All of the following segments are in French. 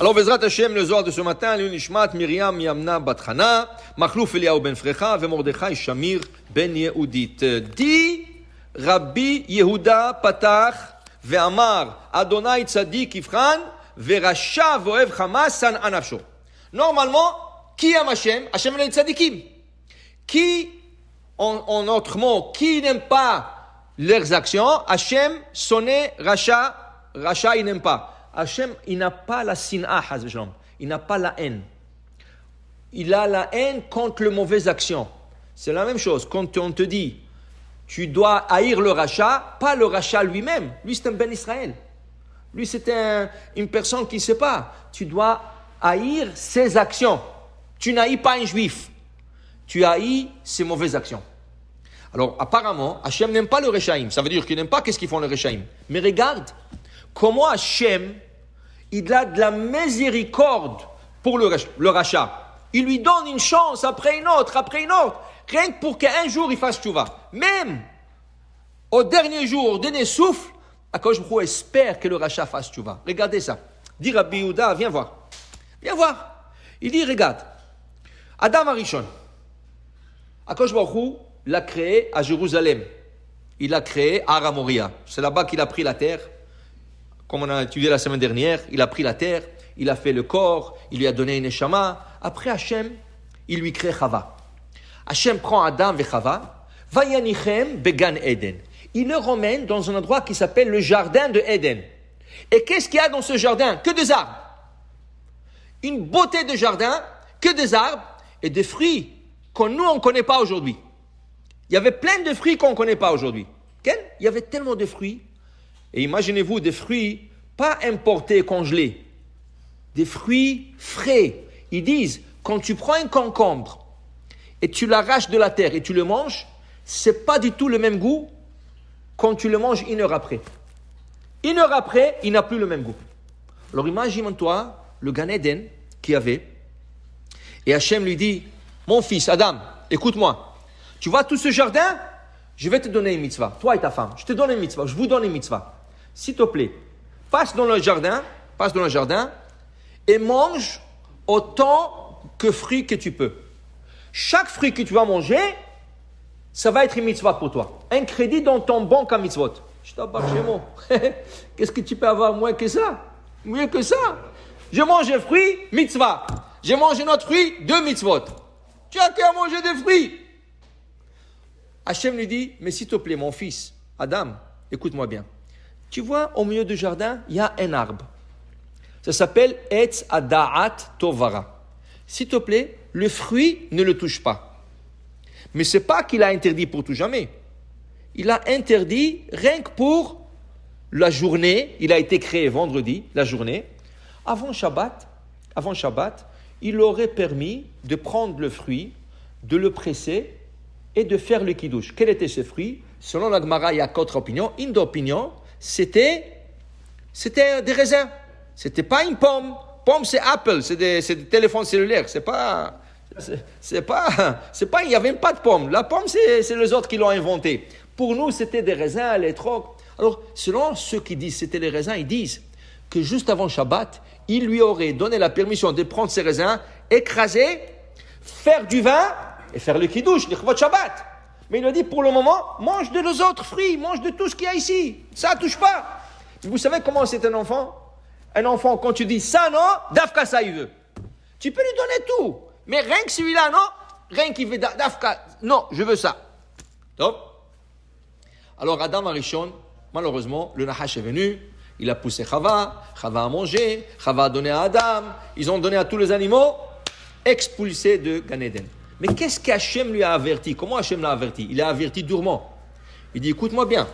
Alors, Bezrat Hashem, le Zohar de ce matin, l'Unishmat, Myriam, Yamna, Batrana, Machlouf, Eliaou ben Frecha, ve Mordechai, Shamir, ben Yehudit. Dit Rabbi Yehuda Patach, ve Amar, Adonai Tzadik Ifran, ve Rasha Voev Hamas, San Anafsho. Normalement, qui aime Hashem? Hashem est Tzadikim. Qui, en autre mot, qui n'aime pas leurs actions, Hashem, sonné, Rasha, il n'aime pas. Hashem, il n'a pas la sin'a, il n'a pas la haine. Il a la haine contre les mauvaises actions. C'est la même chose. Quand on te dit, tu dois haïr le rachat, pas le rachat lui-même. Lui, c'est un ben Israël. Lui, c'est une personne qui ne sait pas. Tu dois haïr ses actions. Tu n'haïs pas un juif. Tu haïs ses mauvaises actions. Alors, apparemment, Hashem n'aime pas le Rechaïm. Ça veut dire qu'il n'aime pas qu'est-ce qu'ils font le Rechaïm. Mais regarde, comment Hashem, il a de la miséricorde pour le rachat. Il lui donne une chance après une autre, rien que pour qu'un jour il fasse tchouva. Même au dernier jour, au dernier souffle, Akadosh Baruch Hu espère que le rachat fasse tchouva. Regardez ça. Dit Rabbi Yehuda, viens voir. Il dit, regarde, Adam Arishon, Akadosh Baruch Hu l'a créé à Jérusalem. Il l'a créé à Aramoria. C'est là-bas qu'il a pris la terre. Comme on a étudié la semaine dernière, il a pris la terre, il a fait le corps, il lui a donné une neshama. Après Hachem, il lui crée Chava. Hachem prend Adam et Chava, Vayanichem began Eden. Il le ramène dans un endroit qui s'appelle le jardin de Eden. Et qu'est-ce qu'il y a dans ce jardin? Que des arbres. Une beauté de jardin, que des arbres et des fruits qu'on nous, on ne connaît pas aujourd'hui. Il y avait plein de fruits qu'on ne connaît pas aujourd'hui. Il y avait tellement de fruits. Et imaginez-vous des fruits pas importés, congelés. Des fruits frais. Ils disent, quand tu prends un concombre et tu l'arraches de la terre et tu le manges, c'est pas du tout le même goût quand tu le manges une heure après. Une heure après, il n'a plus le même goût. Alors imagine-toi le Gan Eden qu'il y avait. Et Hachem lui dit, mon fils Adam, écoute-moi. Tu vois tout ce jardin? Je vais te donner une mitzvah. Toi et ta femme, je te donne une mitzvah. Je vous donne une mitzvah. S'il te plaît, passe dans le jardin et mange autant que fruits que tu peux. Chaque fruit que tu vas manger, ça va être une mitzvah pour toi. Un crédit dans ton banque à mitzvot. Je t'abbarre chez moi. Qu'est-ce que tu peux avoir moins que ça? Mieux que ça. Je mange un fruit, mitzvah. Je mange un autre fruit, 2 mitzvot. Tu as qu'à manger des fruits. Hachem lui dit, mais s'il te plaît, mon fils, Adam, écoute-moi bien. Tu vois, au milieu du jardin, il y a un arbre. Ça s'appelle Etz Ada'at Tovara. S'il te plaît, le fruit ne le touche pas. Mais ce n'est pas qu'il a interdit pour tout jamais. Il a interdit rien que pour la journée. Il a été créé vendredi, la journée. Avant Shabbat, il aurait permis de prendre le fruit, de le presser et de faire le kiddush. Quel était ce fruit? Selon la Gemara, il y a 4 opinions. Une opinion, c'était des raisins. C'était pas une pomme. Pomme, c'est Apple, c'est des téléphones cellulaires. Il n'y avait pas de pomme. La pomme, c'est les autres qui l'ont inventé. Pour nous, c'était des raisins, les trocs. Alors, selon ceux qui disent c'était les raisins, ils disent que juste avant Shabbat, il lui aurait donné la permission de prendre ces raisins, écraser, faire du vin et faire le kiddush, l'Ichvot Shabbat. Mais il a dit, pour le moment, mange de nos autres fruits, mange de tout ce qu'il y a ici. Ça ne touche pas. Vous savez comment c'est un enfant? Un enfant, quand tu dis ça, non, Dafka, ça, il veut. Tu peux lui donner tout. Mais rien que celui-là, non, rien qu'il veut Dafka, non, je veux ça. Donc, alors Adam Arishon, malheureusement, le Nahash est venu, il a poussé Chava a mangé, Chava a donné à Adam, ils ont donné à tous les animaux, expulsés de Gan Eden. Mais qu'est-ce qu'Hachem lui a averti? Comment Hachem l'a averti? Il l'a averti durement. Il dit, écoute-moi bien.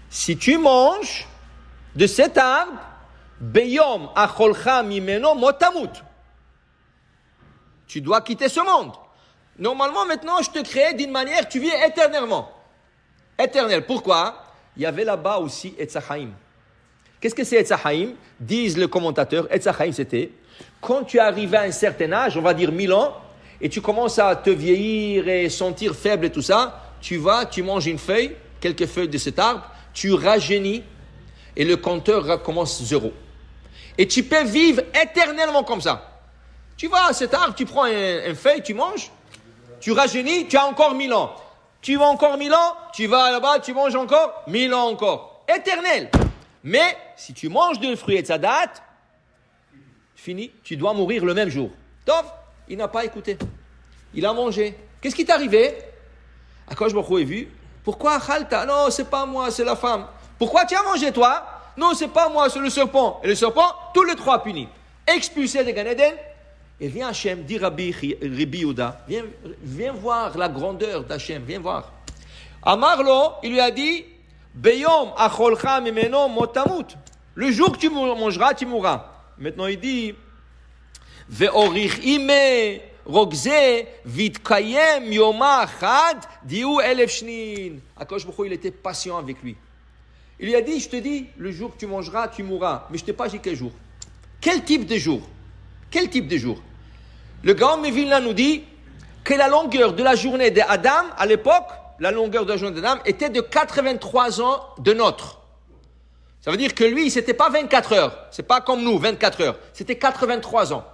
Si tu manges de cet arbre, Beyom acholcha mimeno motamut. Tu dois quitter ce monde. Normalement, maintenant, je te crée d'une manière, tu vis éternellement. Éternel. Pourquoi? Il y avait là-bas aussi Etzachaim. Qu'est-ce que c'est Etzachaim? Disent les commentateurs, Etzachaim, c'était quand tu arrives à un certain âge, on va dire 1000 ans, et tu commences à te vieillir et sentir faible et tout ça, tu manges une feuille, quelques feuilles de cet arbre, tu rajeunis et le compteur recommence 0. Et tu peux vivre éternellement comme ça. Tu vas à cet arbre, tu prends un feuille, tu manges, tu rajeunis, tu as encore 1000 ans. Tu vas encore 1000 ans, tu vas là-bas, tu manges encore 1000 ans encore. Éternel. Mais si tu manges de fruits et de sa date, fini, tu dois mourir le même jour. Donc, il n'a pas écouté. Il a mangé. Qu'est-ce qui t'est arrivé? Akadosh Baruch Hu est vu. Pourquoi Khalta? Non, c'est pas moi, c'est la femme. Pourquoi tu as mangé toi? Non, c'est pas moi, c'est le serpent. Et le serpent, tous les trois punis. Expulsé de Gan Eden. Et vient Hachem, dit Rabbi Yehuda, viens voir la grandeur d'Hachem, viens voir. Amarlo, il lui a dit, Beyom acholcha mimeno motamut. Le jour que tu mangeras, tu mourras. Maintenant il dit, Ve'orich ime rogze vitkayem yoma achad diu elef shnin. Akadosh Baruch Hu, il était patient avec lui. Il lui a dit, je te dis, le jour que tu mangeras, tu mourras. Mais je ne t'ai pas dit quel jour. Quel type de jour? Quel type de jour? Le Gaon Mevilna nous dit que la longueur de la journée d'Adam, à l'époque, la longueur de la journée d'Adam était de 83 ans de nôtre. Ça veut dire que lui, c'était pas 24 heures. C'est pas comme nous, 24 heures. C'était 83 ans.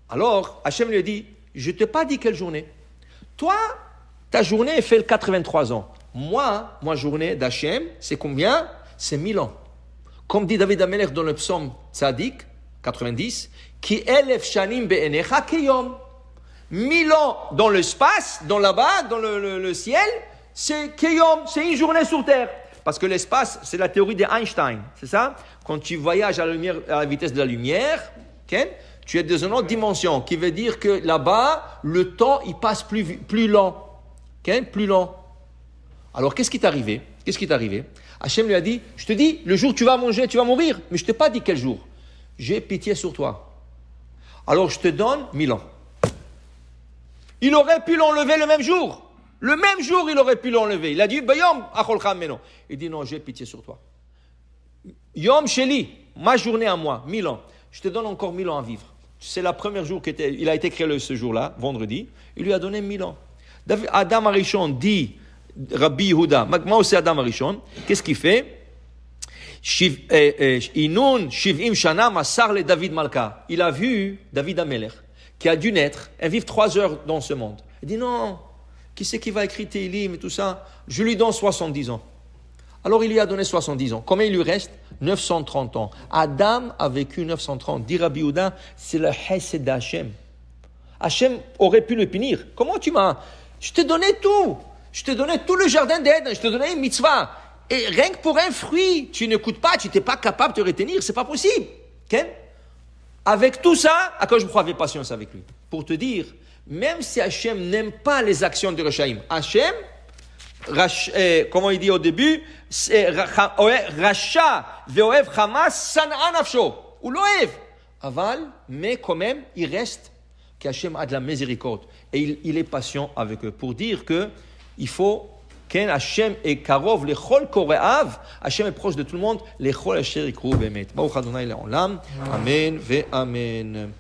Alors, Hachem lui a dit, je ne t'ai pas dit quelle journée. Toi, ta journée fait le 83 ans. Moi, ma journée d'Hachem, c'est combien? C'est 1000 ans. Comme dit David Amelech dans le psaume Tzadik, 90, Ki elef shanim be'enecha keyom. 1000 ans dans l'espace, dans là-bas, dans le ciel, c'est keyom, c'est une journée sur terre. Parce que l'espace, c'est la théorie d'Einstein, c'est ça? Quand tu voyages à la vitesse de la lumière, okay, tu es dans une autre dimension, qui veut dire que là-bas, le temps, il passe plus lent. Okay, plus lent. Alors, qu'est-ce qui t'est arrivé? Hachem lui a dit, je te dis, le jour où tu vas manger, tu vas mourir. Mais je ne t'ai pas dit quel jour. J'ai pitié sur toi. Alors, je te donne 1000 ans. Il aurait pu l'enlever le même jour. Le même jour, il aurait pu l'enlever. Il a dit, Bayom, acholcham meno. Il dit, non, j'ai pitié sur toi. Yom Sheli, ma journée à moi, 1000 ans. Je te donne encore 1000 ans à vivre. C'est la première jour qu'il a été créé ce jour-là, vendredi. Il lui a donné 1000 ans. Adam Arishon dit, Rabbi Yehuda, moi aussi Adam Arishon, qu'est-ce qu'il fait? Inun Shivim Shana Masar le David Malka. Il a vu David Amelech, qui a dû naître et vivre 3 heures dans ce monde. Il dit non, qui c'est qui va écrire Tehillim et tout ça? Je lui donne 70 ans. Alors il lui a donné 70 ans. Combien il lui reste? 930 ans. Adam a vécu 930. Dit Rabbi Yehuda, c'est le Hesed d'Hachem. Hachem aurait pu le punir. Comment tu m'as? Je te donnais tout. Je te donnais tout le jardin d'Éden. Je te donnais une mitzvah. Et rien que pour un fruit, tu n'écoutes pas, tu n'es pas capable de te retenir. C'est pas possible. Okay? Avec tout ça, Akadosh Baruch Hu avait patience avec lui. Pour te dire, même si Hachem n'aime pas les actions de Rechaim, Hachem, comment il dit au début, Racha ve'oev Hamas san'a nafsho. Ou l'oev. Aval, mais quand même, il reste qu'Hachem a de la miséricorde. Et il est patient avec eux. Pour dire que il faut Hachem est karov lechol koreav. Hachem est proche de tout le monde. Lechol asher yikru bemet. Baruch Adonai le'olam. Amen ve amen.